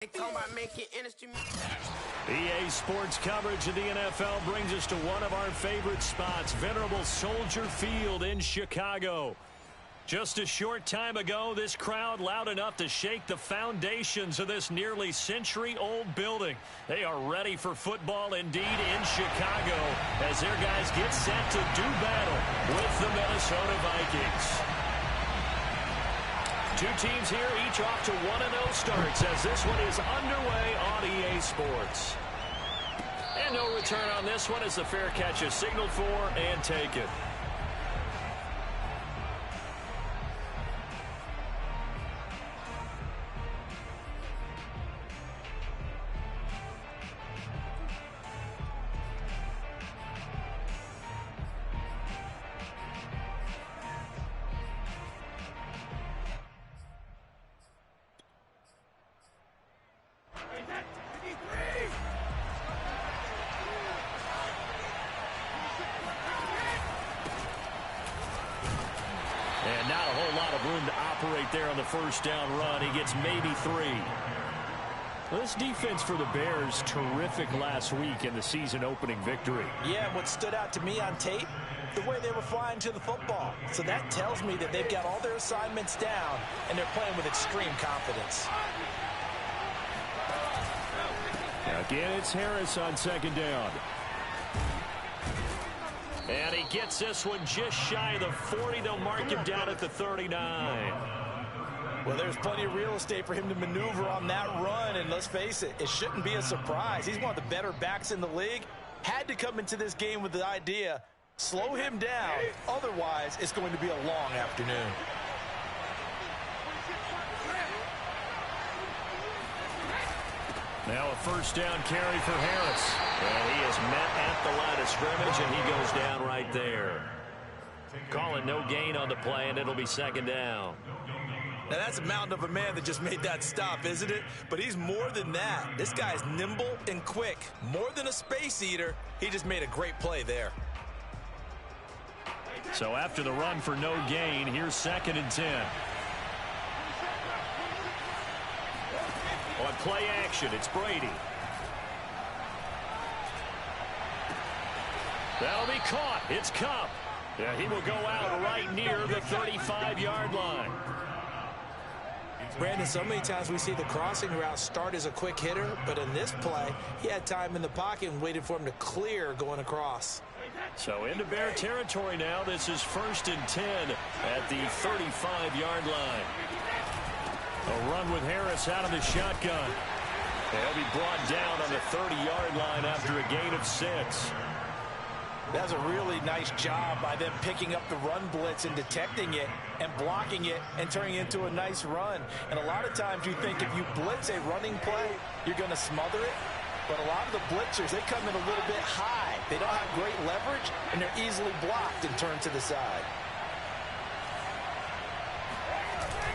EA Sports coverage of the NFL brings us to one of our favorite spots, venerable Soldier Field in Chicago. Just a short time ago, this crowd loud enough to shake the foundations of this nearly century-old building. They are ready for football indeed in Chicago as their guys get set to do battle with the Minnesota Vikings. Two teams here, each off to 1-0 starts as this one is underway on EA Sports. And no return on this one as the fair catch is signaled for and taken. And not a whole lot of room to operate there on the first down run. He gets maybe 3. Well, this defense for the Bears, terrific last week in the season-opening victory. Yeah, and what stood out to me on tape, the way they were flying to the football. So that tells me that they've got all their assignments down, and they're playing with extreme confidence. Again, it's Harris on second down. And he gets this one just shy of the 40. They'll mark him down at the 39. Well, there's plenty of real estate for him to maneuver on that run, and let's face it, it shouldn't be a surprise. He's one of the better backs in the league. Had to come into this game with the idea, slow him down, otherwise it's going to be a long afternoon. Now a first down carry for Harris. And he is met at the line of scrimmage, and he goes down right there. Calling no gain on the play, and it'll be second down. Now that's a mountain of a man that just made that stop, isn't it? But he's more than that. This guy's nimble and quick. More than a space eater, he just made a great play there. So after the run for no gain, here's 2nd and 10. On play action, it's Brady. That'll be caught. It's Kupp. Yeah, he will go out right near the 35-yard line. Brandon, so many times we see the crossing route start as a quick hitter, but in this play, he had time in the pocket and waited for him to clear going across. So into Bear territory now. This is 1st and 10 at the 35-yard line. A run with Harris out of the shotgun. He'll be brought down on the 30-yard line after a gain of 6. That's a really nice job by them picking up the run blitz and detecting it and blocking it and turning it into a nice run. And a lot of times you think if you blitz a running play, you're going to smother it. But a lot of the blitzers, they come in a little bit high. They don't have great leverage, and they're easily blocked and turned to the side.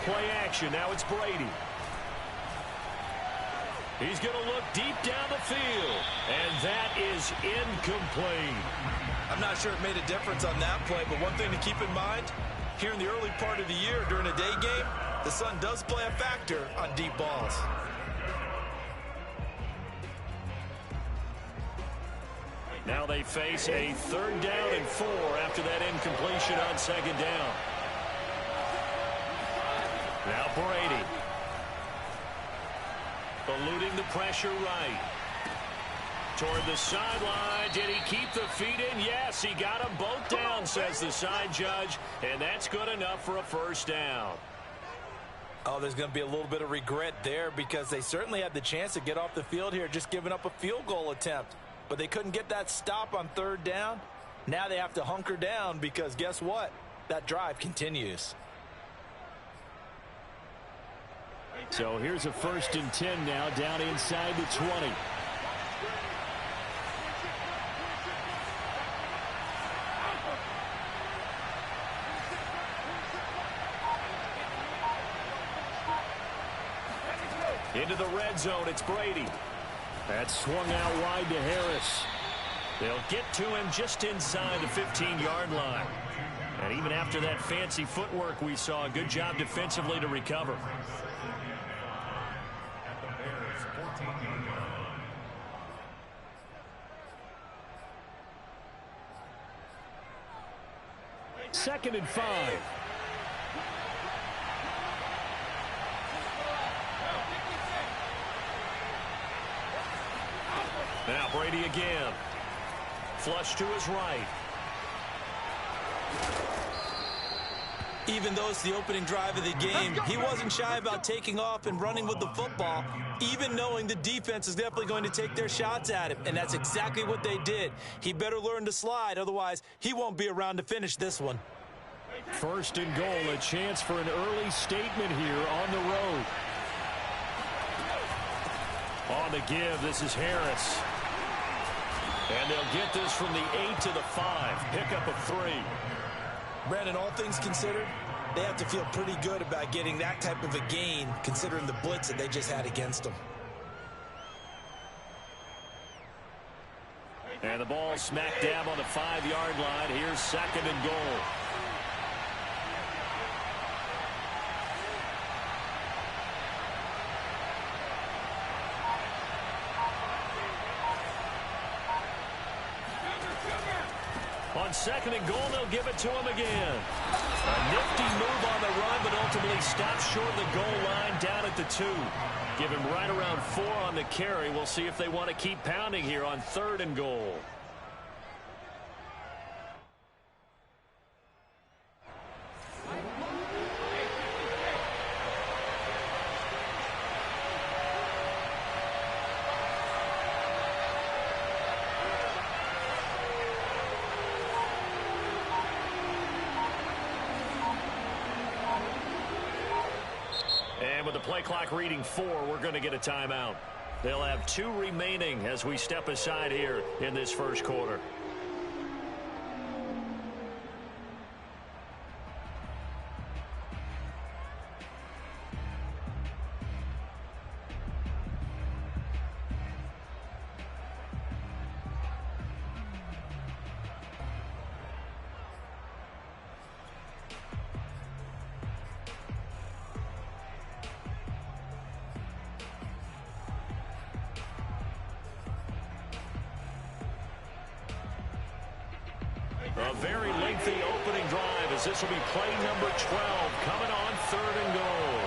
Play action. Now it's Brady. He's going to look deep down the field, and that is incomplete. I'm not sure it made a difference on that play, but one thing to keep in mind, here in the early part of the year during a day game, the sun does play a factor on deep balls. Now they face a 3rd down and 4 after that incompletion on 2nd down. Now Brady. Eluding the pressure right. Toward the sideline. Did he keep the feet in? Yes, he got them both down, says the side judge. And that's good enough for a first down. Oh, there's going to be a little bit of regret there because they certainly had the chance to get off the field here, just giving up a field goal attempt. But they couldn't get that stop on 3rd down. Now they have to hunker down because guess what? That drive continues. So here's a 1st and 10 now down inside the 20. Into the red zone, it's Brady. That's swung out wide to Harris. They'll get to him just inside the 15-yard line. And even after that fancy footwork we saw, a good job defensively to recover. Second and 5. Now Brady again. Flush to his right. Even though it's the opening drive of the game, he wasn't shy about taking off and running with the football, even knowing the defense is definitely going to take their shots at him. And that's exactly what they did. He better learn to slide, otherwise he won't be around to finish this one. First and goal, a chance for an early statement here on the road. On the give, this is Harris. And they'll get this from the 8 to the 5. Pickup of 3. Brandon, all things considered, they have to feel pretty good about getting that type of a gain, considering the blitz that they just had against them. And the ball smack dab on the 5-yard line. Here's second and goal. On second and goal, they'll give it to him again. A nifty move on the run, but ultimately stops short of the goal line down at the 2. Give him right around 4 on the carry. We'll see if they want to keep pounding here on third and goal. And with the play clock reading 4, we're going to get a timeout. They'll have 2 remaining as we step aside here in this first quarter. A very lengthy opening drive as this will be play number 12 coming on third and goal.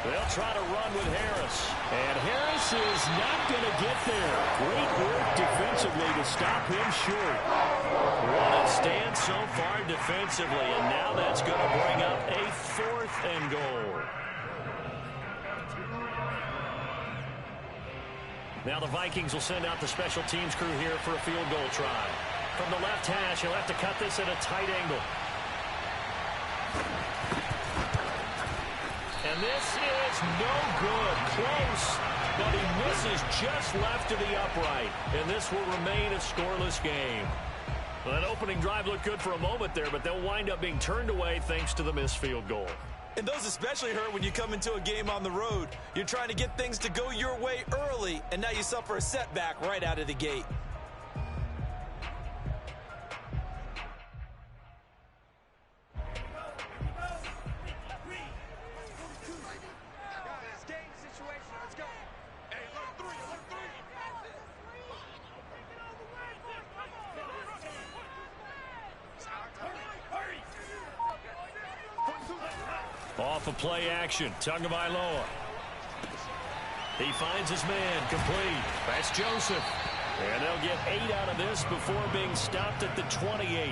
They'll try to run with Harris. And Harris is not going to get there. Great work defensively to stop him short. What a stand so far defensively, and now that's going to bring up a fourth and goal. Now the Vikings will send out the special teams crew here for a field goal try. From the left hash, he'll have to cut this at a tight angle. And this is no good. Close, but he misses just left of the upright. And this will remain a scoreless game. Well, that opening drive looked good for a moment there, but they'll wind up being turned away thanks to the missed field goal. And those especially hurt when you come into a game on the road. You're trying to get things to go your way early, and now you suffer a setback right out of the gate. Off of play action, Tagovailoa. He finds his man, complete. That's Joseph. And they'll get 8 out of this before being stopped at the 28.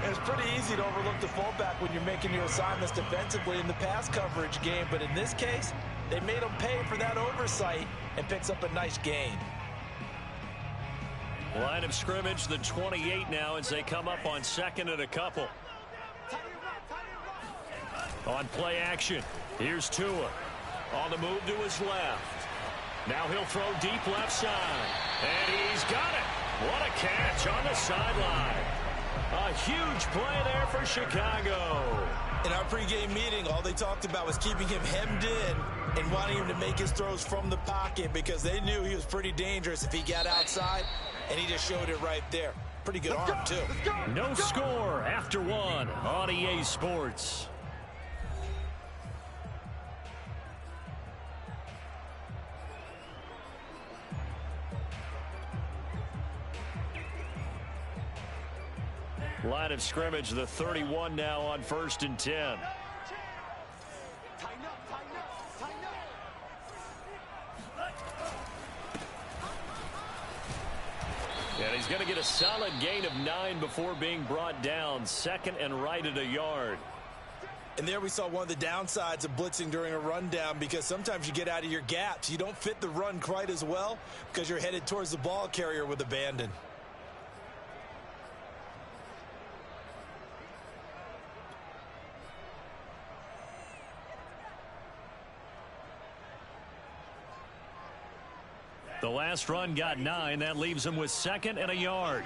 And it's pretty easy to overlook the fullback when you're making your assignments defensively in the pass coverage game. But in this case, they made him pay for that oversight and picks up a nice gain. Line of scrimmage, the 28 now as they come up on second and a couple. On play action, here's Tua. On the move to his left. Now he'll throw deep left side. And he's got it. What a catch on the sideline. A huge play there for Chicago. In our pregame meeting, all they talked about was keeping him hemmed in and wanting him to make his throws from the pocket because they knew he was pretty dangerous if he got outside, and he just showed it right there. Pretty good arm, too. No score after 1 on EA Sports. Line of scrimmage, the 31 now on 1st and 10. And he's going to get a solid gain of 9 before being brought down. 2nd and right at a yard. And there we saw one of the downsides of blitzing during a rundown, because sometimes you get out of your gaps. You don't fit the run quite as well because you're headed towards the ball carrier with abandon. The last run got 9. That leaves him with 2nd and a yard.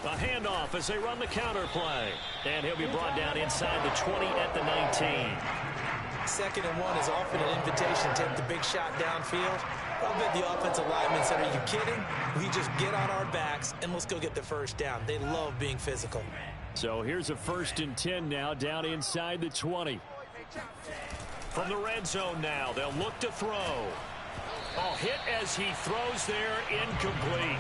A handoff as they run the counter play. And he'll be brought down inside the 20 at the 19. 2nd and 1 is often an invitation to take the big shot downfield. I bet the offensive lineman said, are you kidding? We just get on our backs and let's go get the first down. They love being physical. So here's a 1st and 10 now down inside the 20. From the red zone now, they'll look to throw. Oh, hit as he throws there, incomplete.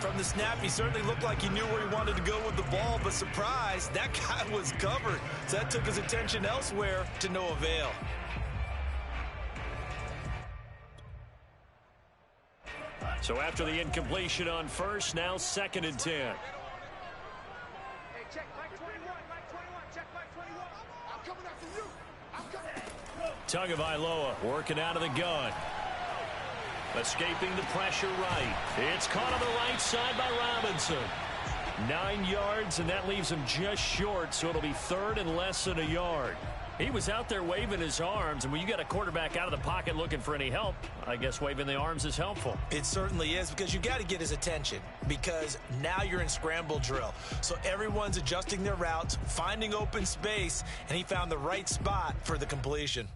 From the snap, he certainly looked like he knew where he wanted to go with the ball, but surprise, that guy was covered. So that took his attention elsewhere to no avail. So after the incompletion on 1st, now 2nd and 10. Hey, check Mike 21, Mike 21, check Mike 21. I'm coming after you. I'm coming. Tagovailoa working out of the gun. Escaping the pressure right. It's caught on the right side by Robinson. 9 yards, and that leaves him just short, so it'll be 3rd and less than a yard. He was out there waving his arms, and when you got a quarterback out of the pocket looking for any help, I guess waving the arms is helpful. It certainly is, because you got to get his attention, because now you're in scramble drill. So everyone's adjusting their routes, finding open space, and he found the right spot for the completion.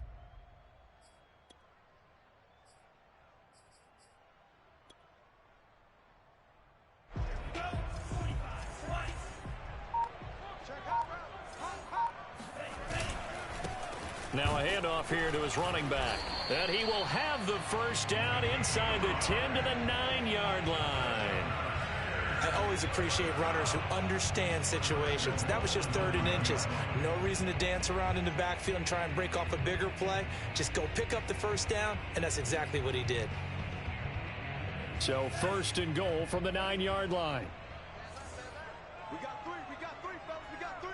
Now a handoff here to his running back. And he will have the first down inside the 10 to the 9-yard line. I always appreciate runners who understand situations. That was just 3rd and inches. No reason to dance around in the backfield and try and break off a bigger play. Just go pick up the first down, and that's exactly what he did. So 1st and goal from the 9-yard line. We got 3, fellas, we got 3.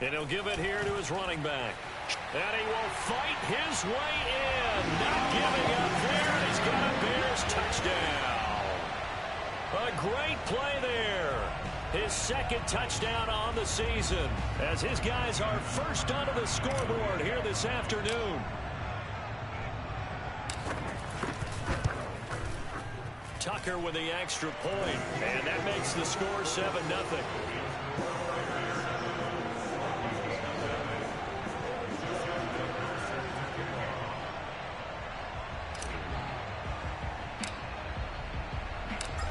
And he'll give it here to his running back. And he will fight his way in. Not giving up there. He's got a Bears touchdown. A great play there. His 2nd touchdown on the season, as his guys are first onto the scoreboard here this afternoon. Tucker with the extra point, and that makes the score 7-0.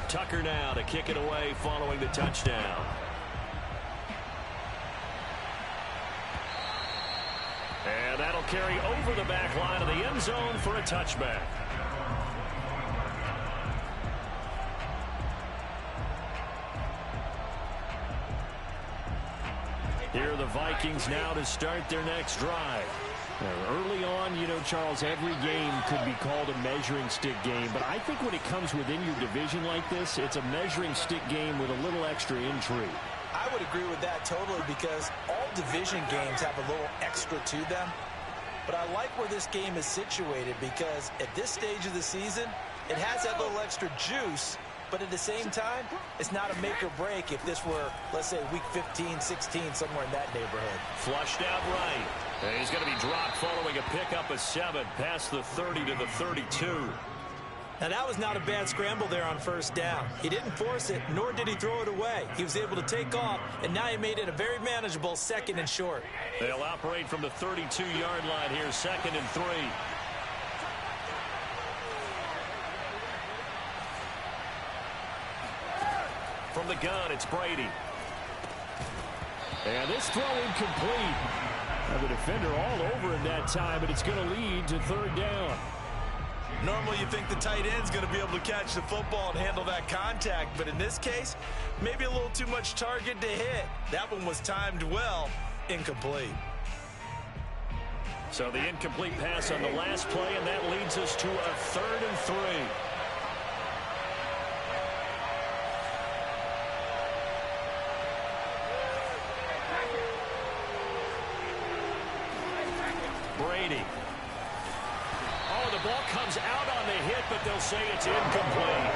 Tucker now to kick it away following the touchdown. And that'll carry over the back line of the end zone for a touchback. Here are the Vikings now to start their next drive. Early on, you know, Charles, every game could be called a measuring stick game. But I think when it comes within your division like this, it's a measuring stick game with a little extra intrigue. I would agree with that totally, because all division games have a little extra to them. But I like where this game is situated, because at this stage of the season, it has that little extra juice. But at the same time, it's not a make or break if this were, let's say, week 15, 16, somewhere in that neighborhood. Flushed out right. And he's going to be dropped following a pickup of 7 past the 30 to the 32. Now, that was not a bad scramble there on 1st down. He didn't force it, nor did he throw it away. He was able to take off, and now he made it a very manageable 2nd and short. They'll operate from the 32-yard line here, 2nd and 3. From the gun, it's Brady. And this throw incomplete. The defender all over him that time, but it's going to lead to third down. Normally you think the tight end's going to be able to catch the football and handle that contact, but in this case, maybe a little too much target to hit. That one was timed well, incomplete. So the incomplete pass on the last play, and that leads us to a 3rd and 3. Brady. Oh, the ball comes out on the hit, but they'll say it's incomplete.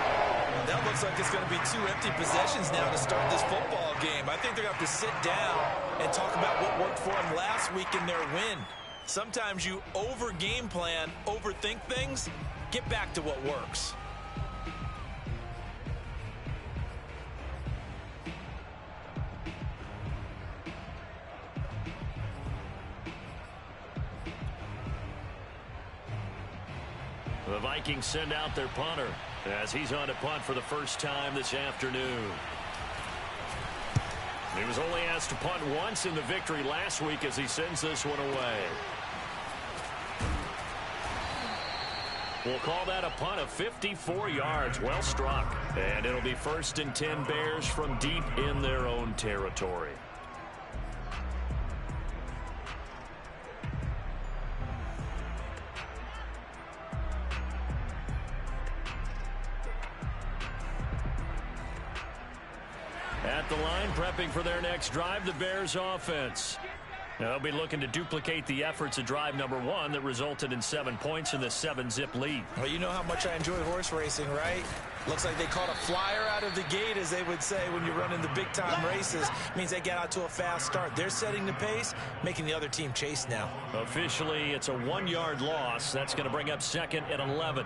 That looks like it's going to be 2 empty possessions now to start this football game. I think they're going to have to sit down and talk about what worked for them last week in their win. Sometimes you over-game plan, overthink things. Get back to what works. The Vikings send out their punter as he's on to punt for the first time this afternoon. He was only asked to punt once in the victory last week as he sends this one away. We'll call that a punt of 54 yards. Well struck. And it'll be 1st and 10 Bears from deep in their own territory. At the line, prepping for their next drive, the Bears offense. They'll be looking to duplicate the efforts of drive number 1 that resulted in 7 points in the 7-zip lead. Well, you know how much I enjoy horse racing, right? Looks like they caught a flyer out of the gate, as they would say when you're running the big-time races. Means they get out to a fast start. They're setting the pace, making the other team chase now. Officially, it's a 1-yard loss. That's going to bring up 2nd and 11.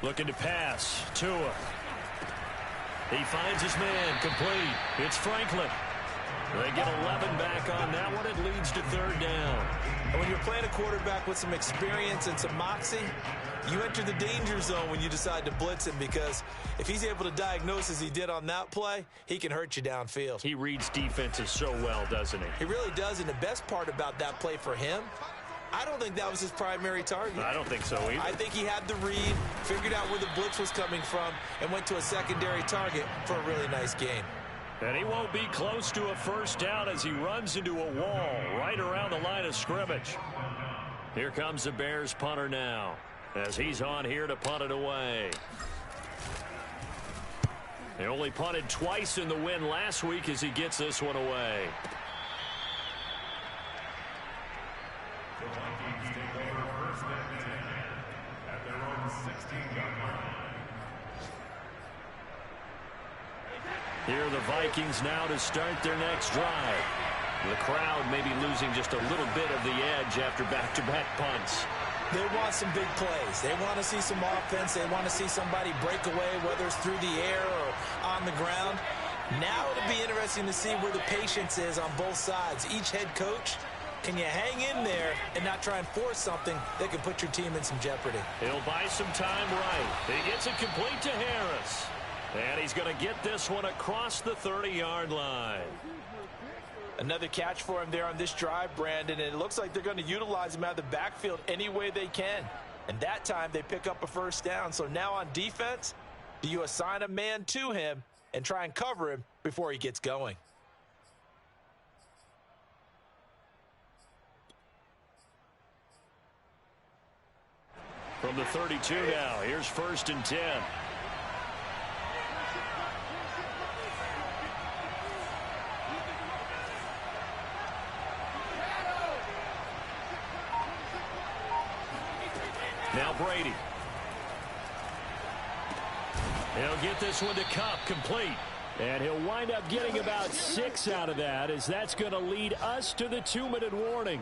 Looking to pass. Tua. He finds his man. Complete. It's Franklin. They get 11 back on that one. It leads to 3rd down. And when you're playing a quarterback with some experience and some moxie, you enter the danger zone when you decide to blitz him, because if he's able to diagnose as he did on that play, he can hurt you downfield. He reads defenses so well, doesn't he? He really does, and the best part about that play for him, I don't think that was his primary target. I don't think so either. I think he had the read, figured out where the blitz was coming from, and went to a secondary target for a really nice gain. And he won't be close to a 1st down as he runs into a wall right around the line of scrimmage. Here comes the Bears punter now as he's on here to punt it away. They only punted twice in the win last week as he gets this one away. The Vikings take over 1st and 10 at their own 16-yard line. Here are the Vikings now to start their next drive. The crowd may be losing just a little bit of the edge after back-to-back punts. They want some big plays. They want to see some offense. They want to see somebody break away, whether it's through the air or on the ground. Now it'll be interesting to see where the patience is on both sides. Each head coach, can you hang in there and not try and force something that could put your team in some jeopardy? He'll buy some time right. He gets it complete to Harris. And he's going to get this one across the 30-yard line. Another catch for him there on this drive, Brandon, and it looks like they're going to utilize him out of the backfield any way they can. And that time they pick up a 1st down. So now on defense, do you assign a man to him and try and cover him before he gets going? From the 32 now, here's 1st and 10. Now Brady. He'll get this one to Kupp, complete. And he'll wind up getting about 6 out of that, as that's going to lead us to the 2-minute warning.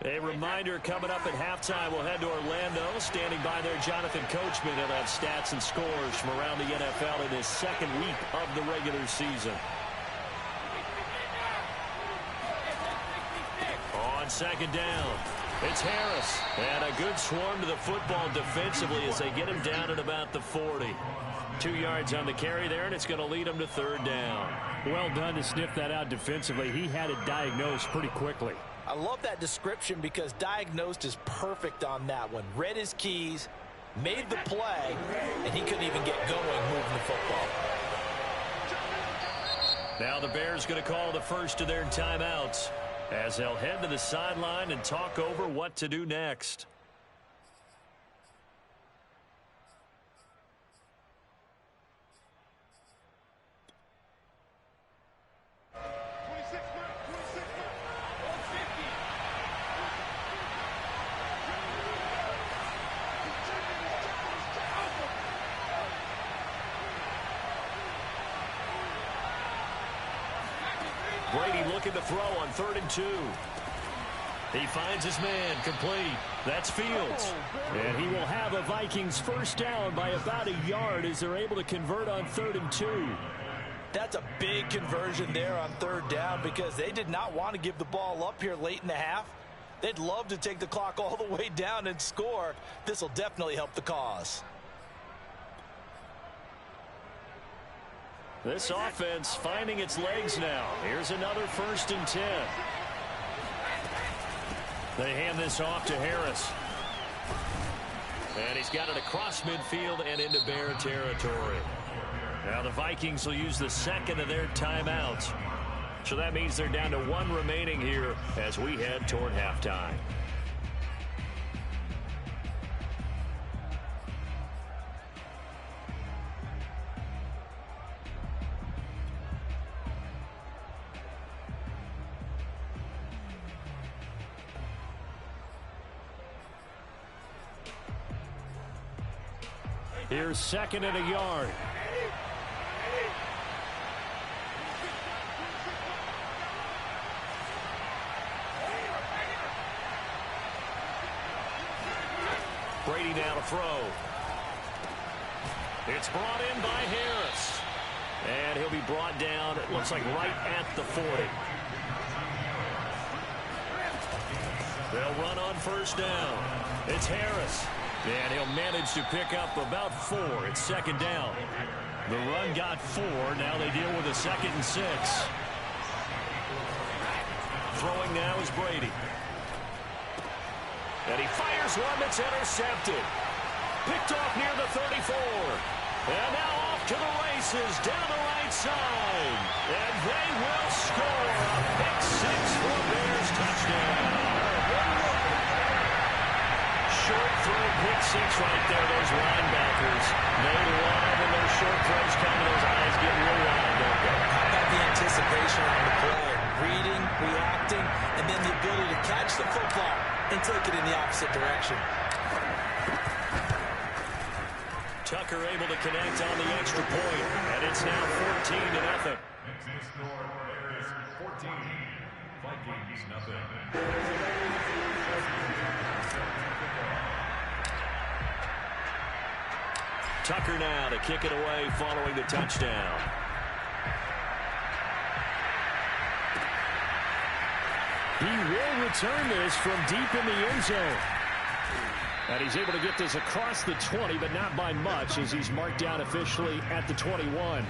A reminder coming up at halftime, we'll head to Orlando. Standing by there, Jonathan Coachman. He'll have stats and scores from around the NFL in his second week of the regular season. On second down, it's Harris. And a good swarm to the football defensively as they get him down at about the 40. 2 yards on the carry there, and it's going to lead him to third down. Well done to sniff that out defensively. He had it diagnosed pretty quickly. I love that description because diagnosed is perfect on that one. Read his keys, made the play, and he couldn't even get going moving the football. Now the Bears going to call the first of their timeouts as they'll head to the sideline and talk over what to do next. Brady looking to throw on 3rd and 2. He finds his man, complete. That's Fields. And he will have a Vikings first down by about a yard as they're able to convert on 3rd and 2. That's a big conversion there on 3rd down because they did not want to give the ball up here late in the half. They'd love to take the clock all the way down and score. This will definitely help the cause. This offense finding its legs now. Here's another 1st and 10. They hand this off to Harris. And he's got it across midfield and into Bear territory. Now the Vikings will use the second of their timeouts. So that means they're down to 1 remaining here as we head toward halftime. Here's 2nd and a yard. Brady now to throw. It's brought in by Harris. And he'll be brought down, it looks like right at the 40. They'll run on 1st down. It's Harris. And he'll manage to pick up about 4. It's 2nd down. The run got 4. Now they deal with a 2nd and 6. Throwing now is Brady. And he fires one that's intercepted. Picked off near the 34. And now off to the races down the right side. And they will score a pick 6 for a Bears touchdown. Short throw, pick 6 right there. Those linebackers, they love when those short throws come. Those eyes get real wide, don't they? How about the anticipation on the play? Reading, reacting, and then the ability to catch the football and take it in the opposite direction. Tucker able to connect on the extra point, and it's now 14-0. Next score, Bears 14, Vikings nothing. Tucker now to kick it away following the touchdown. He will return this from deep in the end zone. And he's able to get this across the 20, but not by much as he's marked down officially at the 21.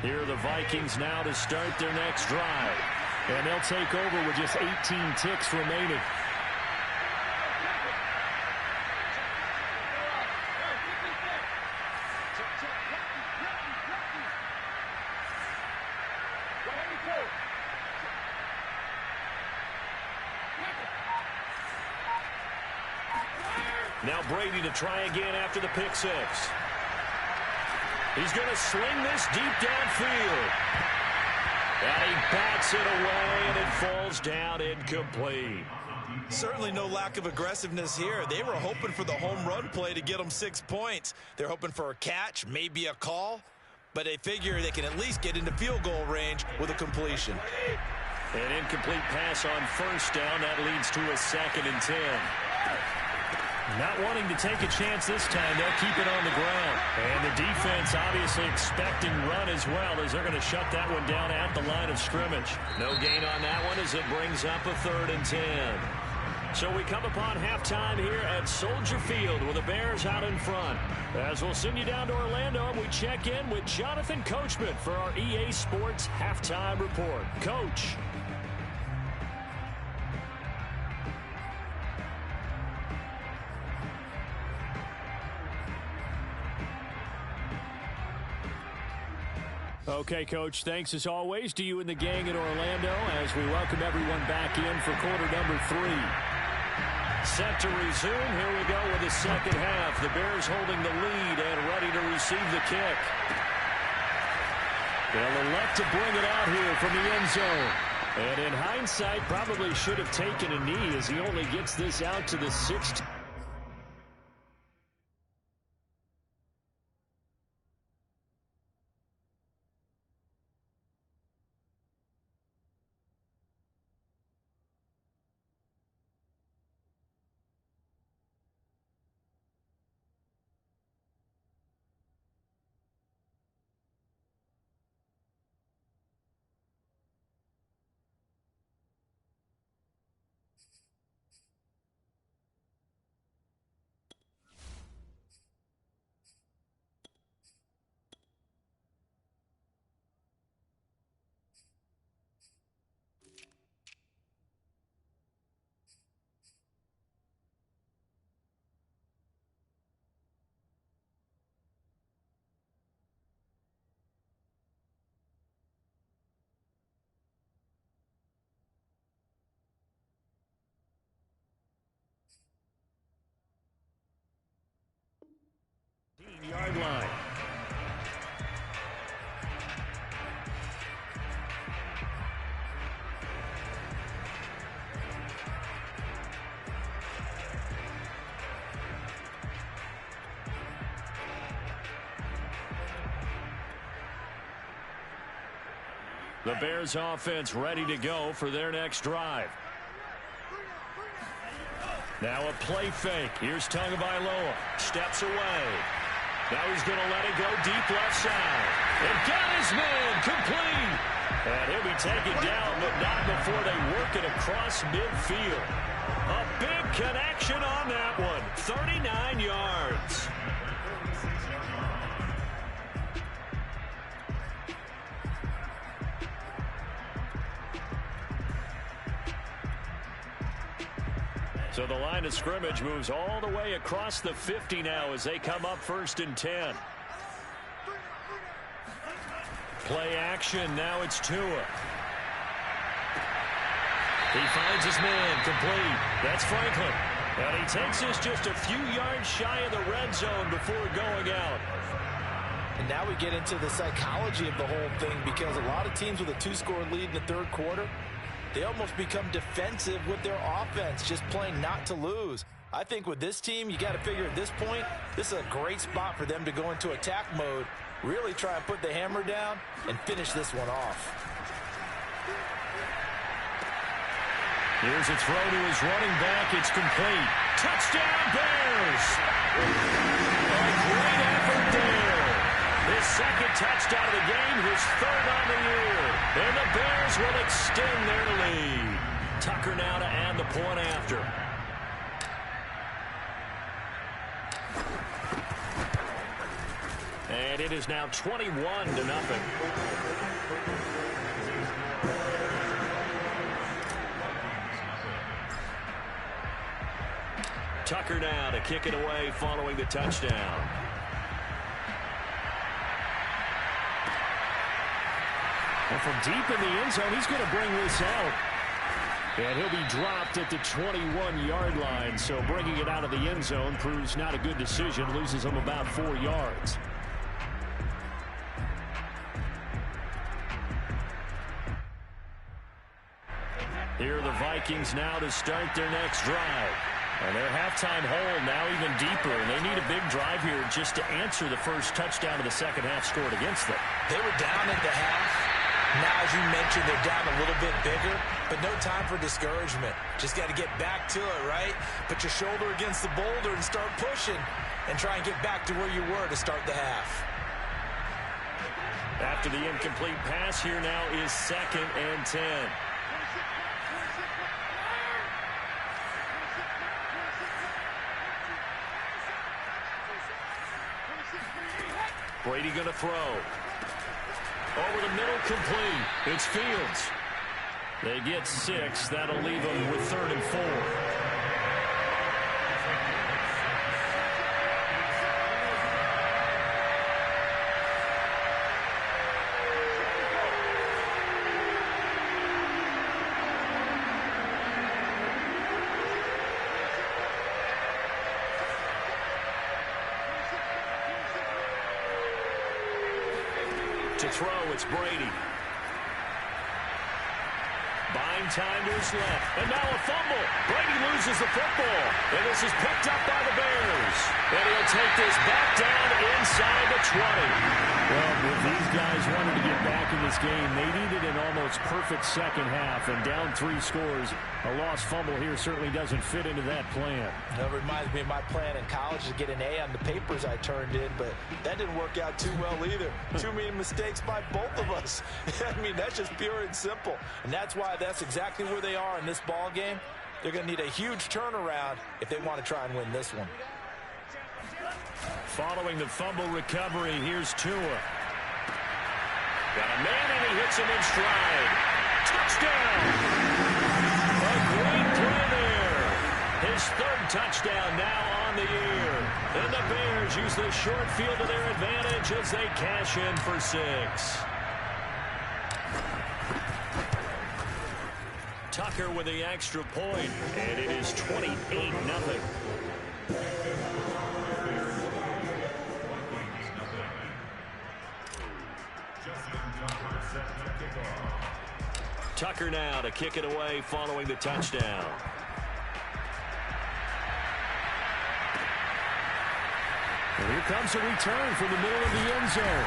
Here are the Vikings now to start their next drive. And they'll take over with just 18 ticks remaining. Now Brady to try again after the pick 6. He's going to sling this deep downfield. And he bats it away, and it falls down incomplete. Certainly no lack of aggressiveness here. They were hoping for the home run play to get them 6 points. They're hoping for a catch, maybe a call, but they figure they can at least get into field goal range with a completion. An incomplete pass on first down. That leads to a 2nd and 10. Not wanting to take a chance this time. They'll keep it on the ground. And the defense obviously expecting run as well, as they're going to shut that one down at the line of scrimmage. No gain on that one as it brings up a 3rd and 10. So we come upon halftime here at Soldier Field with the Bears out in front. As we'll send you down to Orlando, we check in with Jonathan Coachman for our EA Sports Halftime Report. Coach. Okay, Coach, thanks as always to you and the gang in Orlando as we welcome everyone back in for quarter number 3. Set to resume. Here we go with the second half. The Bears holding the lead and ready to receive the kick. They'll elect to bring it out here from the end zone. And in hindsight, probably should have taken a knee as he only gets this out to the 16. Yard line. The Bears offense ready to go for their next drive. Now a play fake. Here's Tagovailoa. Steps away. Now he's going to let it go deep left side. And got his man complete. And he'll be taken down, but not before they work it across midfield. A big connection on that one. 39 yards. So the line of scrimmage moves all the way across the 50 now as they come up 1st and 10. Play action. Now it's Tua. He finds his man complete. That's Franklin. And he takes us just a few yards shy of the red zone before going out. And now we get into the psychology of the whole thing, because a lot of teams with a 2-score lead in the 3rd quarter, they almost become defensive with their offense, just playing not to lose. I think with this team, you got to figure at this point, this is a great spot for them to go into attack mode, really try and put the hammer down and finish this one off. Here's a throw to his running back. It's complete. Touchdown, Bears! A great effort there. His 2nd touchdown of the game, his 3rd on the year. And the Bears will extend their lead. Tucker now to add the point after. And it is now 21-0. Tucker now to kick it away following the touchdown. And from deep in the end zone, he's going to bring this out. And he'll be dropped at the 21-yard line. So bringing it out of the end zone proves not a good decision. Loses him about 4 yards. Here are the Vikings now to start their next drive. And their halftime hole now even deeper, and they need a big drive here just to answer the first touchdown of the second half scored against them. They were down at the half. Now, as you mentioned, they're down a little bit bigger, but no time for discouragement. Just got to get back to it, right? Put your shoulder against the boulder and start pushing and try and get back to where you were to start the half. After the incomplete pass, here now is 2nd and 10. Brady going to throw. Over the middle, complete. It's Fields. They get 6. That'll leave them with 3rd and 4. To throw, it's Brady. Buying time to his left. And now a fumble. Brady loses the football. And this is picked up by the Bears. And he'll take this back down inside the 20. Well, if these guys wanted to get back in this game, they needed an almost perfect second half. And down 3 scores, a lost fumble here certainly doesn't fit into that plan. That reminds me of my plan in college to get an A on the papers I turned in, but that didn't work out too well either. Too many mistakes by both of us. I mean, that's just pure and simple. And that's why that's exactly where they are in this ball game. They're going to need a huge turnaround if they want to try and win this one. Following the fumble recovery, here's Tua. Got a man and he hits him in stride. Touchdown! A great play there. His 3rd touchdown now on the year. And the Bears use the short field to their advantage as they cash in for 6. Tucker with the extra point, and it is 28-0. Tucker now to kick it away following the touchdown. And here comes a return from the middle of the end zone.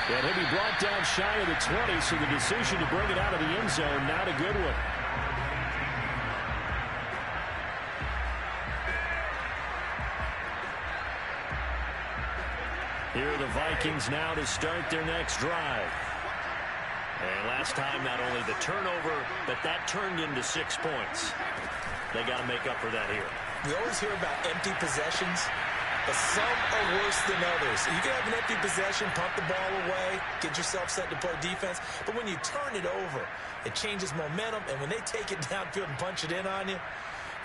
And he'll be brought down shy of the 20, so the decision to bring it out of the end zone, not a good one. Here are the Vikings now to start their next drive. And last time, not only the turnover, but that turned into 6 points. They got to make up for that here. We always hear about empty possessions, but some are worse than others. You can have an empty possession, pump the ball away, get yourself set to play defense, but when you turn it over, it changes momentum, and when they take it downfield and punch it in on you,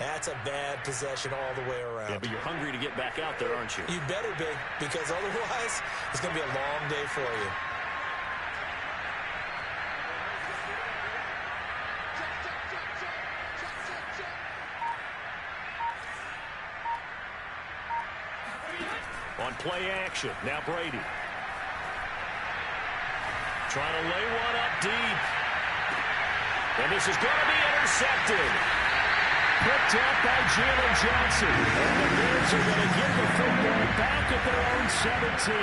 that's a bad possession all the way around. Yeah, but you're hungry to get back out there, aren't you? You better be, because otherwise, it's going to be a long day for you. On play action, now Brady. Trying to lay one up deep. And this is going to be intercepted. Picked up by Jalen Johnson. And the Bears are going to get the football back at their own 17.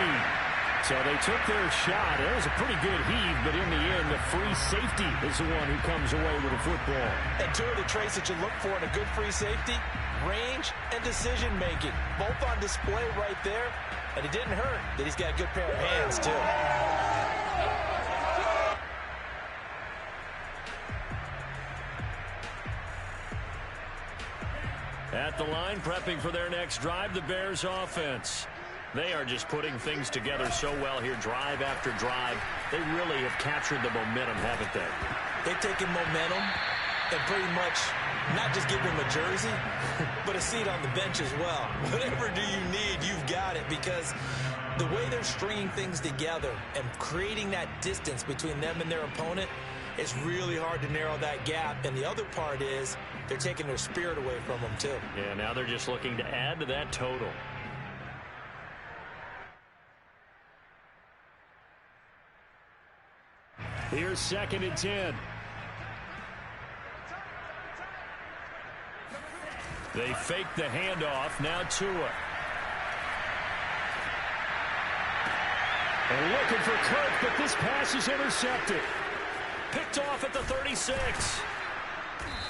So they took their shot. It was a pretty good heave, but in the end, the free safety is the one who comes away with the football. And 2 of the traits that you look for in a good free safety, range and decision-making. Both on display right there. And it didn't hurt that he's got a good pair of hands, too. At the line, prepping for their next drive, the Bears offense. They are just putting things together so well here, drive after drive. They really have captured the momentum, haven't they? They've taken momentum and pretty much not just give them a jersey, but a seat on the bench as well. Whatever do you need, you've got it, because the way they're stringing things together and creating that distance between them and their opponent, it's really hard to narrow that gap. And the other part is they're taking their spirit away from them, too. Yeah, now they're just looking to add to that total. Here's 2nd and 10. They fake the handoff. Now Tua. And looking for Kirk, but this pass is intercepted. Picked off at the 36.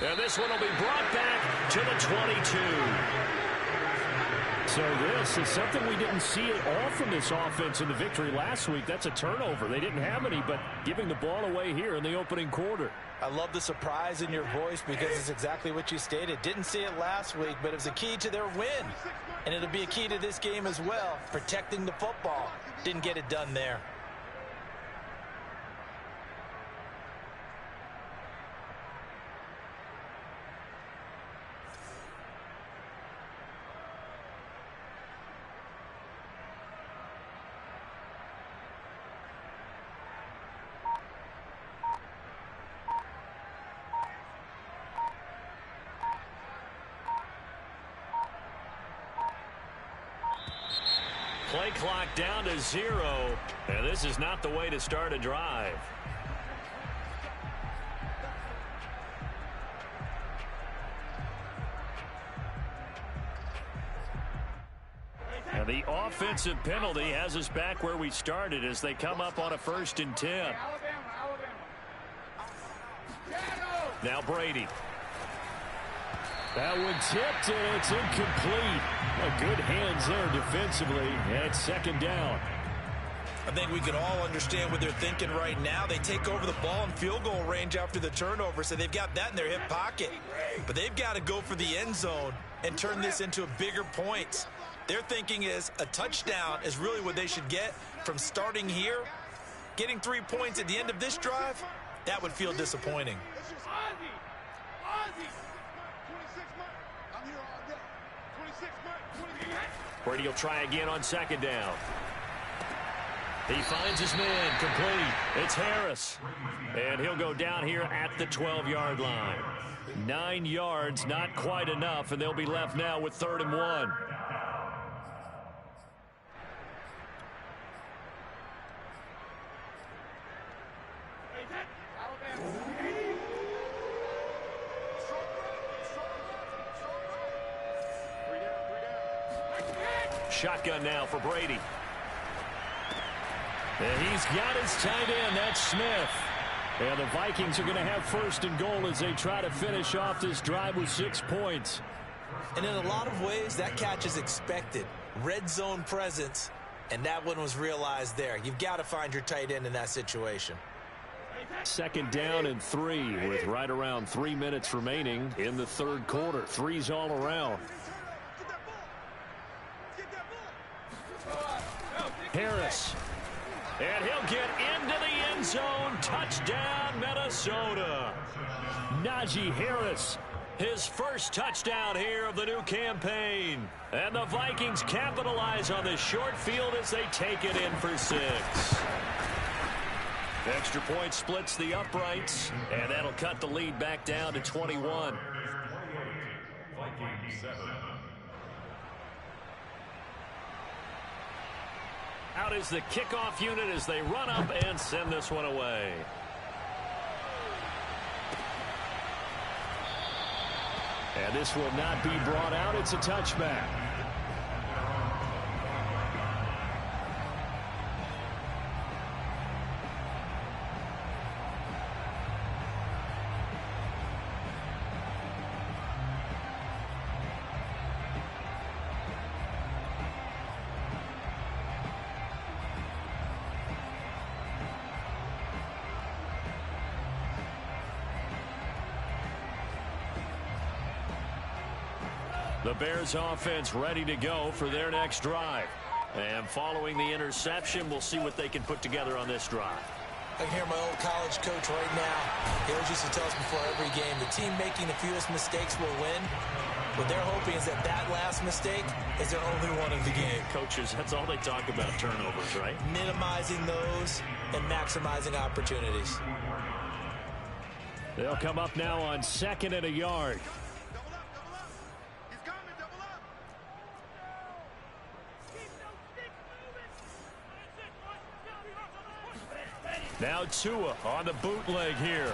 And this one will be brought back to the 22. So this is something we didn't see at all from this offense in the victory last week. That's a turnover. They didn't have any, but giving the ball away here in the opening quarter. I love the surprise in your voice because it's exactly what you stated. Didn't see it last week, but it was a key to their win. And it'll be a key to this game as well, protecting the football. Didn't get it done there. Play clock down to 0, and this is not the way to start a drive. And the offensive penalty has us back where we started as they come up on a 1st and 10. Now Brady. That one tipped, and it's incomplete. Good hands there defensively, and it's 2nd down. I think we could all understand what they're thinking right now. They take over the ball in field goal range after the turnover, so they've got that in their hip pocket. But they've got to go for the end zone and turn this into a bigger point. Their thinking is a touchdown is really what they should get from starting here. Getting 3 points at the end of this drive, that would feel disappointing. Brady will try again on 2nd down. He finds his man, complete. It's Harris. And he'll go down here at the 12-yard line. 9 yards, not quite enough, and they'll be left now with 3rd and 1. Shotgun now for Brady. And he's got his tight end. That's Smith. And the Vikings are going to have 1st and goal as they try to finish off this drive with 6 points. And in a lot of ways, that catch is expected. Red zone presence, and that one was realized there. You've got to find your tight end in that situation. 2nd down and 3 with right around 3 minutes remaining in the 3rd quarter. 3's all around. Harris. And he'll get into the end zone. Touchdown, Minnesota. Najee Harris. His first touchdown here of the new campaign. And the Vikings capitalize on this short field as they take it in for 6. Extra point splits the uprights, and that'll cut the lead back down to 21. Out is the kickoff unit as they run up and send this one away. And this will not be brought out. It's a touchback. The Bears offense ready to go for their next drive. And following the interception, we'll see what they can put together on this drive. I can hear my old college coach right now. He always used to tell us before every game, the team making the fewest mistakes will win. What they're hoping is that that last mistake is their only one of the game. Coaches, that's all they talk about, turnovers, right? Minimizing those and maximizing opportunities. They'll come up now on 2nd and a yard. Now Tua on the bootleg here.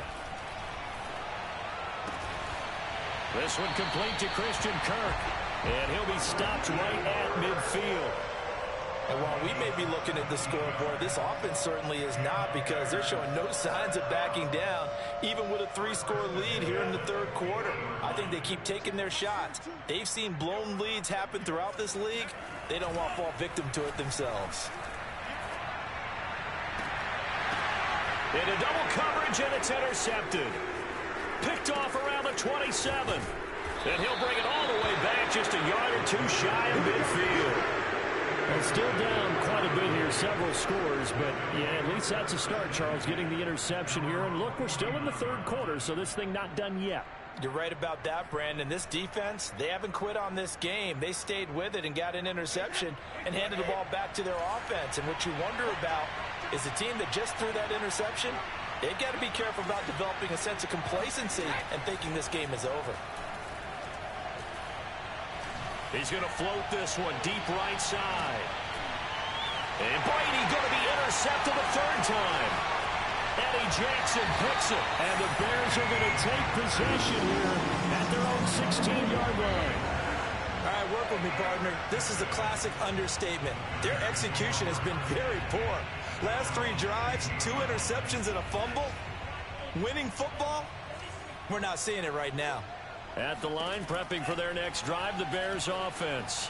This one complete to Christian Kirk. And he'll be stopped right at midfield. And while we may be looking at the scoreboard, this offense certainly is not, because they're showing no signs of backing down, even with a 3-score lead here in the third quarter. I think they keep taking their shots. They've seen blown leads happen throughout this league. They don't want to fall victim to it themselves. Into double coverage, and it's intercepted. Picked off around the 27. And he'll bring it all the way back, just a yard or two shy of midfield. Well, still down quite a bit here, several scores, but yeah, at least that's a start, Charles, getting the interception here. And look, we're still in the third quarter, so this thing not done yet. You're right about that, Brandon. This defense, they haven't quit on this game. They stayed with it and got an interception and handed the ball back to their offense. And what you wonder about is the team that just threw that interception, they've got to be careful about developing a sense of complacency and thinking this game is over. He's going to float this one deep right side. And Brady going to be intercepted the third time. Eddie Jackson picks it. And the Bears are going to take possession here at their own 16-yard line. All right, work with me, partner. This is a classic understatement. Their execution has been very poor. Last 3 drives, 2 interceptions and a fumble. Winning football? We're not seeing it right now. At the line, prepping for their next drive, the Bears offense.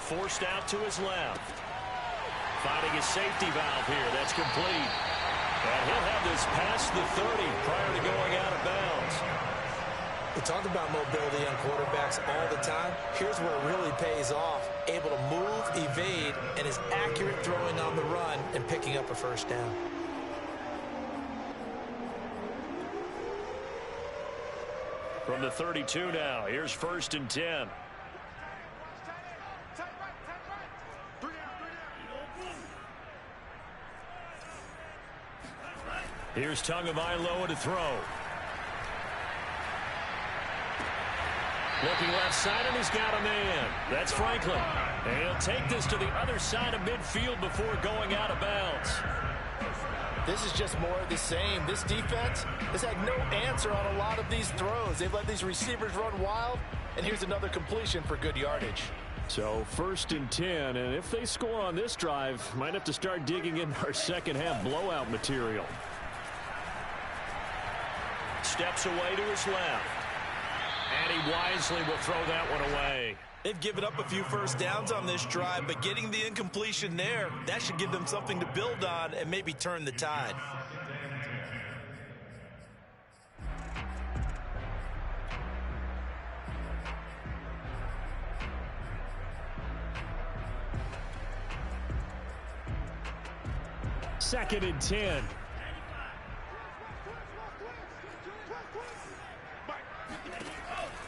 Forced out to his left. Finding his safety valve here. That's complete. And he'll have this past the 30 prior to going out of bounds. We talk about mobility on quarterbacks all the time. Here's where it really pays off. Able to move, evade, and is accurate throwing on the run and picking up a first down. From the 32 now, here's 1st and 10. Here's Tagovailoa to throw. Looking left side, and he's got a man. That's Franklin. And he'll take this to the other side of midfield before going out of bounds. This is just more of the same. This defense has had no answer on a lot of these throws. They've let these receivers run wild, and here's another completion for good yardage. So 1st and 10, and if they score on this drive, might have to start digging in our second half blowout material. Steps away to his left. And he wisely will throw that one away. They've given up a few first downs on this drive, but getting the incompletion there, that should give them something to build on and maybe turn the tide. Second and 10.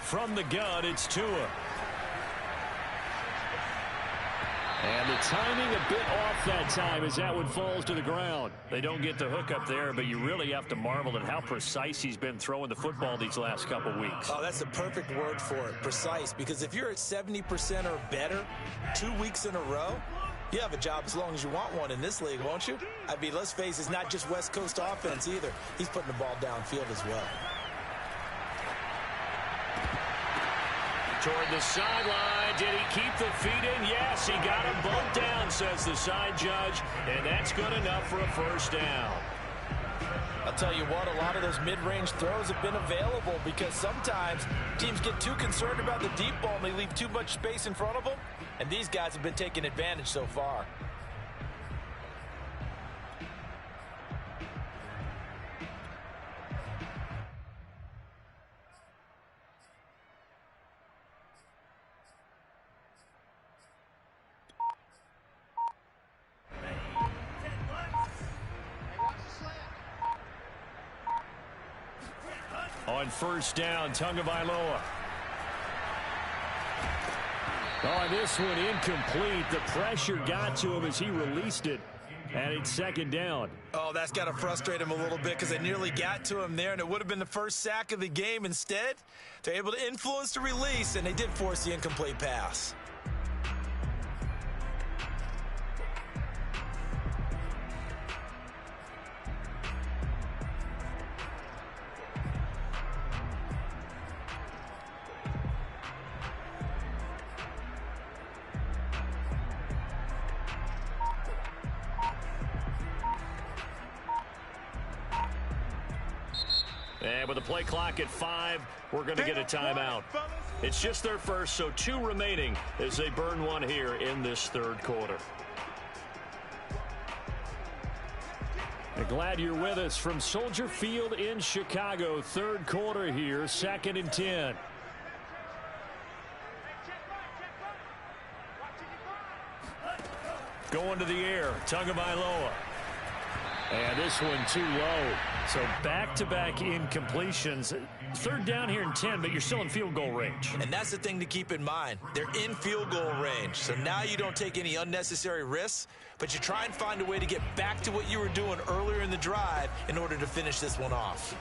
From the gun, it's Tua. And the timing a bit off that time as that one falls to the ground. They don't get the hook up there, but you really have to marvel at how precise he's been throwing the football these last couple weeks. Oh, that's the perfect word for it, precise. Because if you're at 70% or better 2 weeks in a row, you have a job as long as you want one in this league, won't you? I mean, let's face it, it's not just West Coast offense either. He's putting the ball downfield as well. Toward the sideline. Did he keep the feet in? Yes, he got them both down, says the side judge. And that's good enough for a first down. I'll tell you what, a lot of those mid-range throws have been available because sometimes teams get too concerned about the deep ball and they leave too much space in front of them. And these guys have been taking advantage so far. On first down, Tagovailoa. Oh, this one incomplete. The pressure got to him as he released it. And it's second down. Oh, that's got to frustrate him a little bit because they nearly got to him there, and it would have been the first sack of the game. Instead, they're able to influence the release, and they did force the incomplete pass. And with the play clock at 5, we're going to get a timeout. It's just their first, so 2 remaining as they burn one here in this third quarter. Glad you're with us from Soldier Field in Chicago. Third quarter here, 2nd and 10. Going to the air, Tagovailoa. And this one too low. So back-to-back incompletions. Third down here in 10, but you're still in field goal range. And that's the thing to keep in mind. They're in field goal range. So now you don't take any unnecessary risks, but you try and find a way to get back to what you were doing earlier in the drive in order to finish this one off.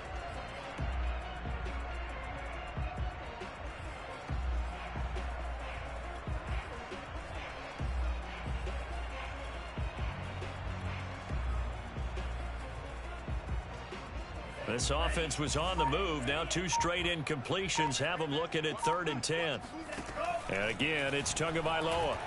This offense was on the move. Now 2 straight incompletions have them looking at 3rd and 10. And again, it's Tagovailoa.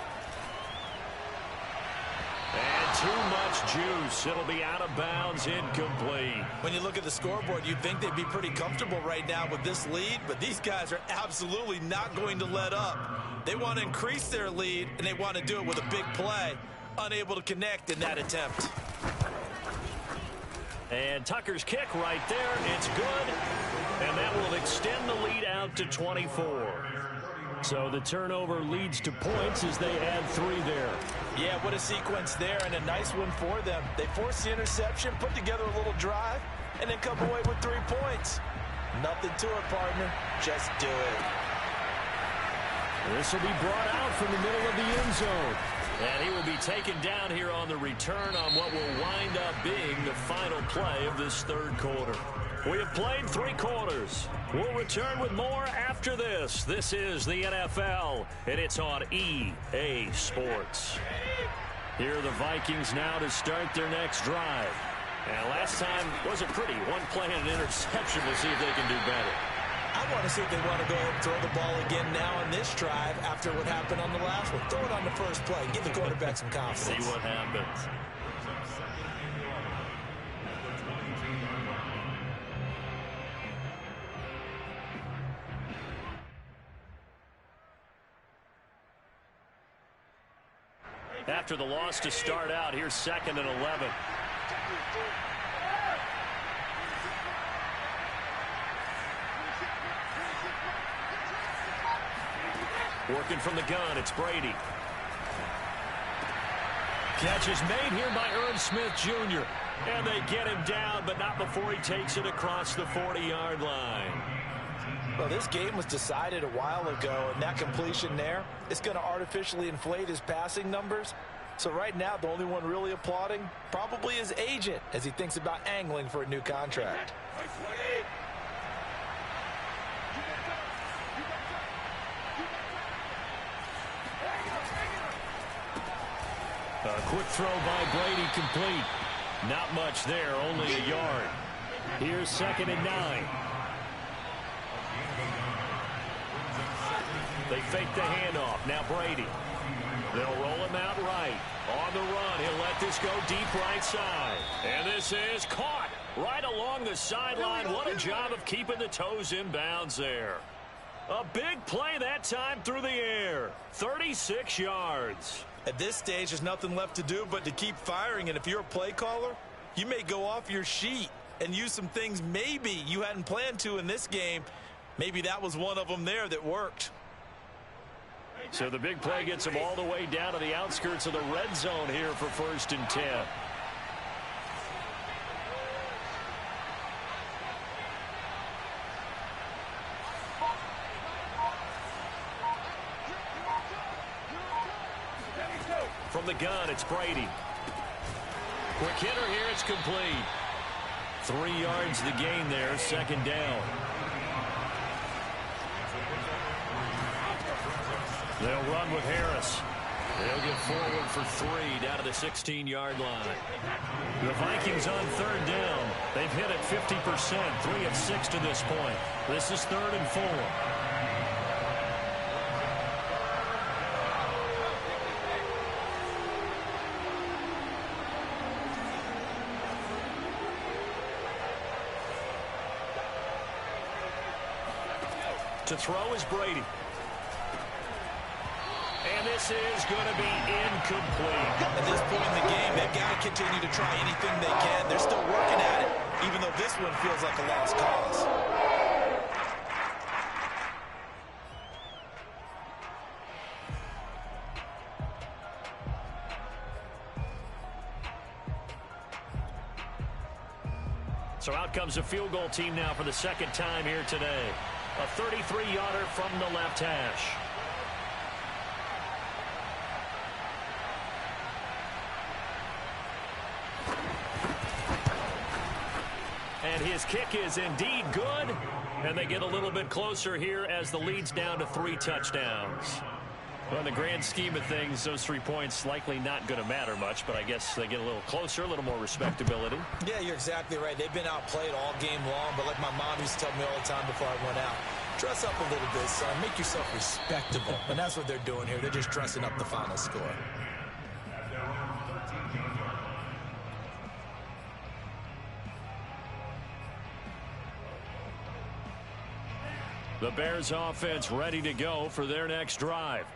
And too much juice. It'll be out of bounds, incomplete. When you look at the scoreboard, you'd think they'd be pretty comfortable right now with this lead, but these guys are absolutely not going to let up. They want to increase their lead, and they want to do it with a big play. Unable to connect in that attempt. And Tucker's kick right there. It's good. And that will extend the lead out to 24. So the turnover leads to points as they add 3 there. Yeah, what a sequence there, and a nice one for them. They force the interception, put together a little drive, and then come away with 3 points. Nothing to it, partner. Just do it. This will be brought out from the middle of the end zone. And he will be taken down here on the return on what will wind up being the final play of this third quarter. We have played 3 quarters. We'll return with more after this. This is the NFL, and it's on EA Sports. Here are the Vikings now to start their next drive. And last time wasn't pretty. 1 play and an interception. We'll see if they can do better. I want to see if they want to go ahead and throw the ball again now on this drive after what happened on the last one. Throw it on the first play. Give the quarterback some confidence. See what happens. After the loss to start out, here's 2nd and 11. Working from the gun, it's Brady. Catch is made here by Irv Smith Jr. And they get him down, but not before he takes it across the 40-yard line. Well, this game was decided a while ago, and that completion there is going to artificially inflate his passing numbers. So right now, the only one really applauding probably his agent as he thinks about angling for a new contract. A quick throw by Brady complete. Not much there, only a yard. Here's 2nd and 9. They fake the handoff. Now Brady. They'll roll him out right. On the run, he'll let this go deep right side. And this is caught right along the sideline. What a job of keeping the toes in bounds there. A big play that time through the air. 36 yards. At this stage, there's nothing left to do but to keep firing. And if you're a play caller, you may go off your sheet and use some things maybe you hadn't planned to in this game. Maybe that was one of them there that worked. So the big play gets them all the way down to the outskirts of the red zone here for 1st and 10. From the gun, it's Brady. Quick hitter here, it's complete. 3 yards the gain there, 2nd down. They'll run with Harris. They'll get forward for 3 down to the 16-yard line. The Vikings on 3rd down. They've hit it 50%, 3 of 6 to this point. This is 3rd and 4. To throw is Brady. And this is going to be incomplete. At this point in the game, they've got to continue to try anything they can. They're still working at it, even though this one feels like a lost cause. So out comes a field goal team now for the second time here today. A 33-yarder from the left hash. And his kick is indeed good. And they get a little bit closer here as the lead's down to 3 touchdowns. Well, in the grand scheme of things, those 3 points likely not going to matter much, but I guess they get a little closer, a little more respectability. Yeah, you're exactly right. They've been outplayed all game long, but like my mom used to tell me all the time before I went out, dress up a little bit, son. Make yourself respectable. And that's what they're doing here. They're just dressing up the final score. The Bears offense ready to go for their next drive.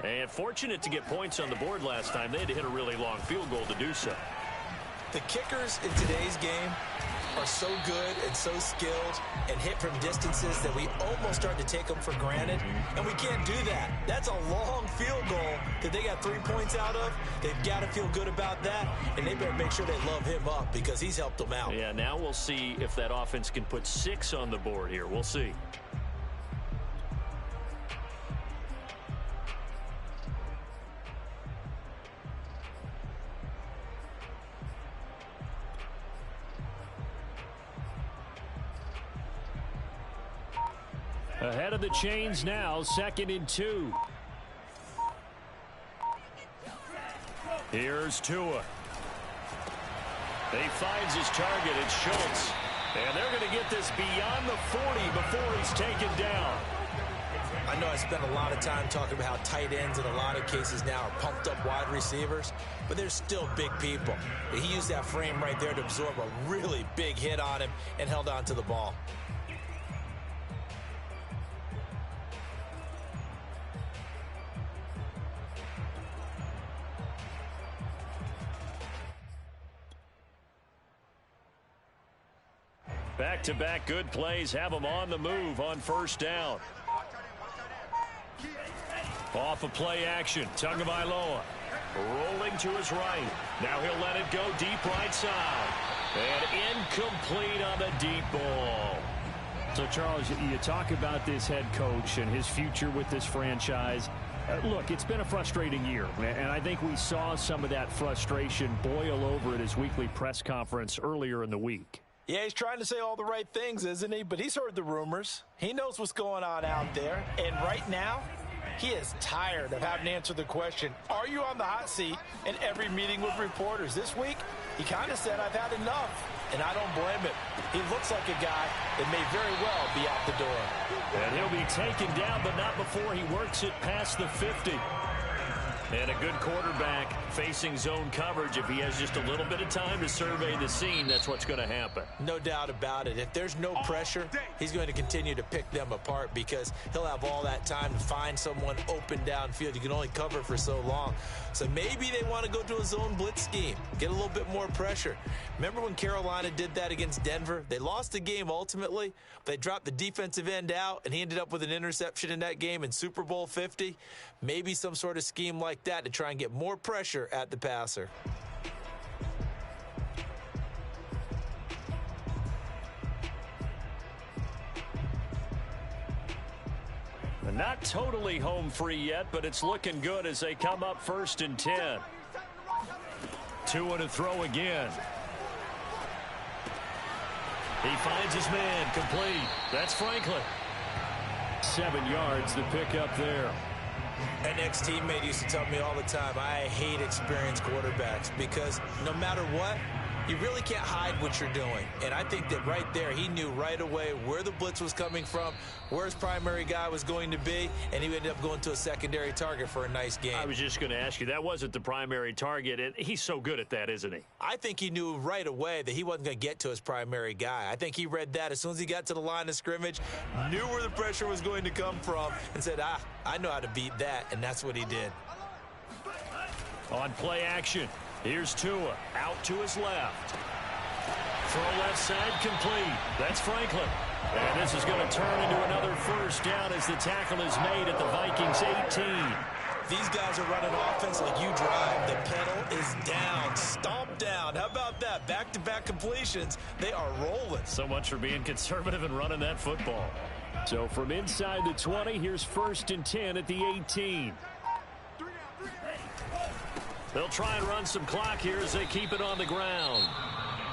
And fortunate to get points on the board last time. They had to hit a really long field goal to do so. The kickers in today's game are so good and so skilled and hit from distances that we almost start to take them for granted. And we can't do that. That's a long field goal that they got 3 points out of. They've got to feel good about that. And they better make sure they love him up because he's helped them out. Yeah, now we'll see if that offense can put 6 on the board here. We'll see. Ahead of the chains now, 2nd and 2. Here's Tua. He finds his target. It's Schultz. And they're going to get this beyond the 40 before he's taken down. I know I spent a lot of time talking about how tight ends in a lot of cases now are pumped up wide receivers, but they're still big people. He used that frame right there to absorb a really big hit on him and held on to the ball. Back-to-back good plays have him on the move on first down. Off of play action, Tagovailoa rolling to his right. Now he'll let it go deep right side. And incomplete on the deep ball. So, Charles, you talk about this head coach and his future with this franchise. Look, it's been a frustrating year, and I think we saw some of that frustration boil over at his weekly press conference earlier in the week. Yeah, he's trying to say all the right things, isn't he? But he's heard the rumors. He knows what's going on out there. And right now, he is tired of having to answer the question, are you on the hot seat in every meeting with reporters? This week, he kind of said, I've had enough. And I don't blame him. He looks like a guy that may very well be out the door. And he'll be taken down, but not before he works it past the 50. And a good quarterback facing zone coverage. If he has just a little bit of time to survey the scene, that's what's going to happen. No doubt about it. If there's no pressure, he's going to continue to pick them apart because he'll have all that time to find someone open downfield. You can only cover for so long. So maybe they want to go to a zone blitz scheme, get a little bit more pressure. Remember when Carolina did that against Denver? They lost the game ultimately. They dropped the defensive end out, and he ended up with an interception in that game in Super Bowl 50. Maybe some sort of scheme like that to try and get more pressure at the passer. Not totally home free yet, but it's looking good as they come up 1st and 10. 2 to throw again. He finds his man, complete. That's Franklin. 7 yards, the pickup there. An ex-teammate used to tell me all the time, I hate experienced quarterbacks because no matter what, you really can't hide what you're doing. And I think that right there, he knew right away where the blitz was coming from, where his primary guy was going to be, and he ended up going to a secondary target for a nice game. I was just going to ask you, that wasn't the primary target, and he's so good at that, isn't he? I think he knew right away that he wasn't going to get to his primary guy. I think he read that as soon as he got to the line of scrimmage, knew where the pressure was going to come from, and said, I know how to beat that, and that's what he did. On play action, here's Tua out to his left. Throw left side complete. That's Franklin. And this is going to turn into another first down as the tackle is made at the Vikings 18. These guys are running offense like you drive. The pedal is down, stomped down. How about that? Back-to-back completions. They are rolling. So much for being conservative and running that football. So from inside the 20, here's 1st and 10 at the 18. They'll try and run some clock here as they keep it on the ground.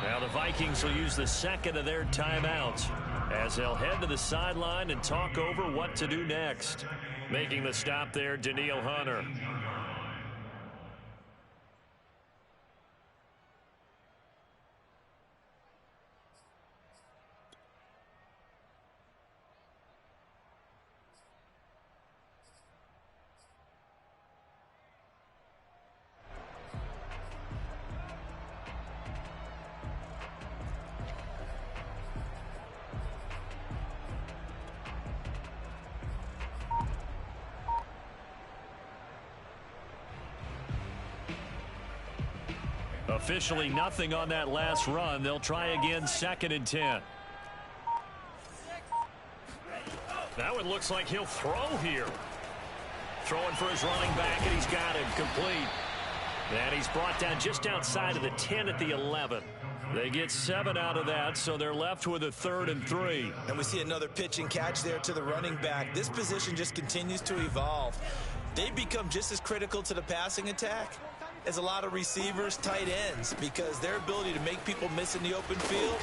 Now the Vikings will use the second of their timeouts as they'll head to the sideline and talk over what to do next. Making the stop there, Danielle Hunter. Officially nothing on that last run. They'll try again, 2nd and 10. That one looks like he'll throw here. Throwing for his running back, and he's got him complete. And he's brought down just outside of the 10 at the 11. They get 7 out of that, so they're left with a 3rd and 3. And we see another pitch and catch there to the running back. This position just continues to evolve. They become just as critical to the passing attack as a lot of receivers, tight ends, because their ability to make people miss in the open field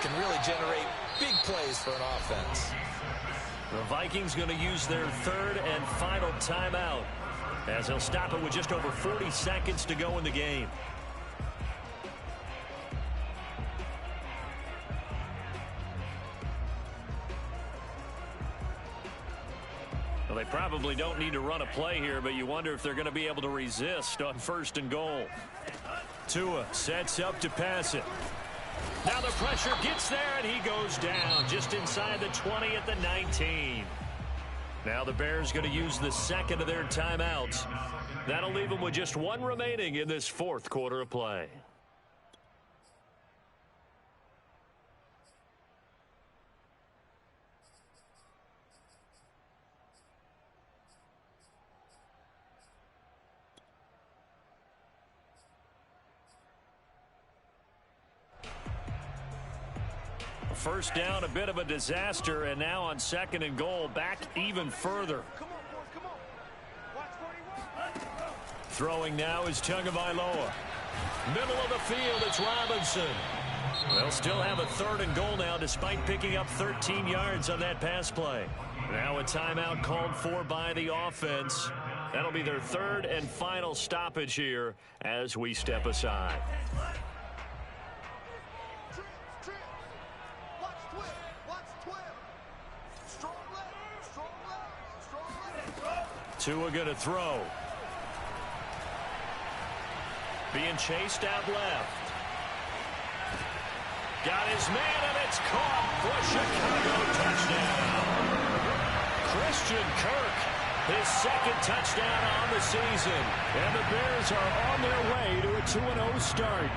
can really generate big plays for an offense. The Vikings going to use their 3rd and final timeout as they'll stop it with just over 40 seconds to go in the game. Well, they probably don't need to run a play here, but you wonder if they're going to be able to resist on 1st and goal. Tua sets up to pass it. Now the pressure gets there, and he goes down just inside the 20 at the 19. Now the Bears going to use the 2nd of their timeouts. That'll leave them with just 1 remaining in this 4th quarter of play. First down, a bit of a disaster, and now on 2nd and goal, back even further. Come on, boys, come on. Watch 41. Throwing now is Tagovailoa. Middle of the field, it's Robinson. They'll still have a 3rd and goal now, despite picking up 13 yards on that pass play. Now a timeout called for by the offense. That'll be their 3rd and final stoppage here as we step aside. Tua going to throw. Being chased out left. Got his man, and it's caught for Chicago touchdown. Christian Kirk, his 2nd touchdown on the season. And the Bears are on their way to a 2-0 start.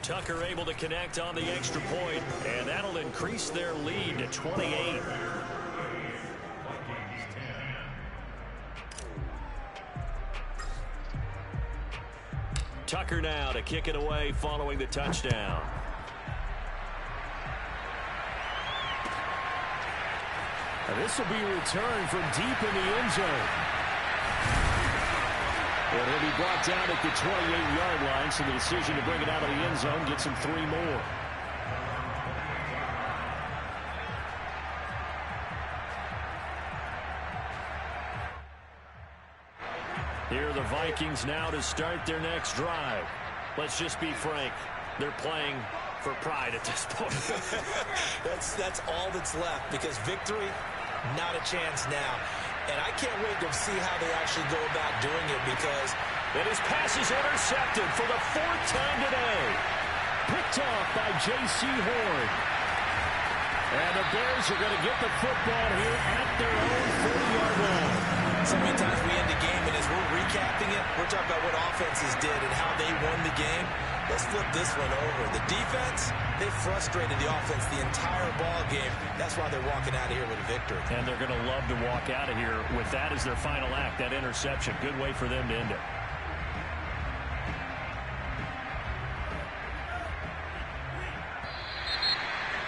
Tucker able to connect on the extra point, and that'll increase their lead to 28. Tucker now to kick it away following the touchdown. And this will be a return from deep in the end zone. And he'll be brought down at the 28-yard line, so the decision to bring it out of the end zone gets him 3 more. Here are the Vikings now to start their next drive. Let's just be frank. They're playing for pride at this point. That's all that's left, because victory, not a chance now. And I can't wait to see how they actually go about doing it, because his pass is intercepted for the 4th time today. Picked off by J.C. Horn. And the Bears are going to get the football here at their own 40-yard line. So many times we end the game, and as we're recapping it, we're talking about what offenses did and how they won the game. Let's flip this one over. The defense, they frustrated the offense the entire ball game. That's why they're walking out of here with a victory. And they're going to love to walk out of here with that as their final act, that interception. Good way for them to end it.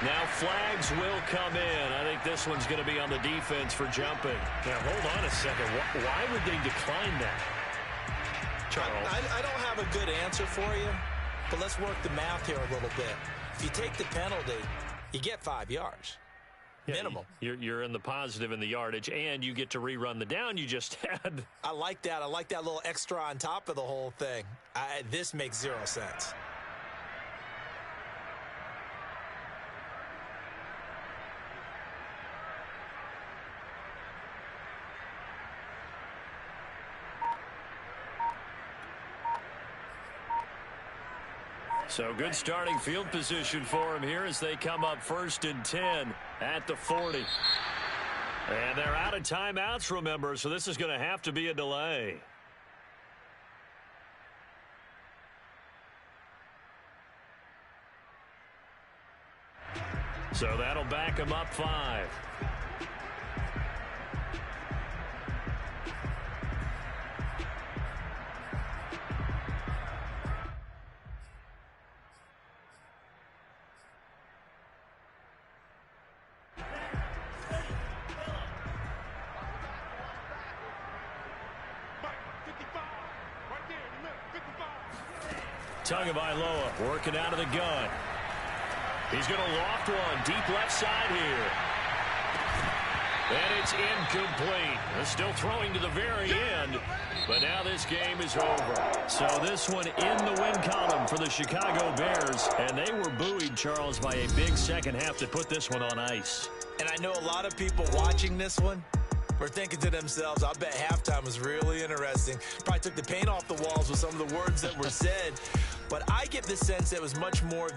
Now flags will come in. I think this one's going to be on the defense for jumping. Now, hold on a second. Why would they decline that? Charles? I don't have a good answer for you, but let's work the math here a little bit. If you take the penalty, you get 5 yards. Yeah, minimum. You're in the positive in the yardage, and you get to rerun the down you just had. I like that. I like that little extra on top of the whole thing. This makes 0 sense. So good starting field position for him here as they come up 1st and 10 at the 40. And they're out of timeouts, remember, so this is going to have to be a delay. So that'll back him up 5. Tagovailoa working out of the gun. He's going to loft one deep left side here. And it's incomplete. They're still throwing to the very end, but now this game is over. So this one in the win column for the Chicago Bears, and they were buoyed, Charles, by a big second half to put this one on ice. And I know a lot of people watching this one were thinking to themselves, I bet halftime was really interesting. Probably took the paint off the walls with some of the words that were said. But I get the sense that it was much more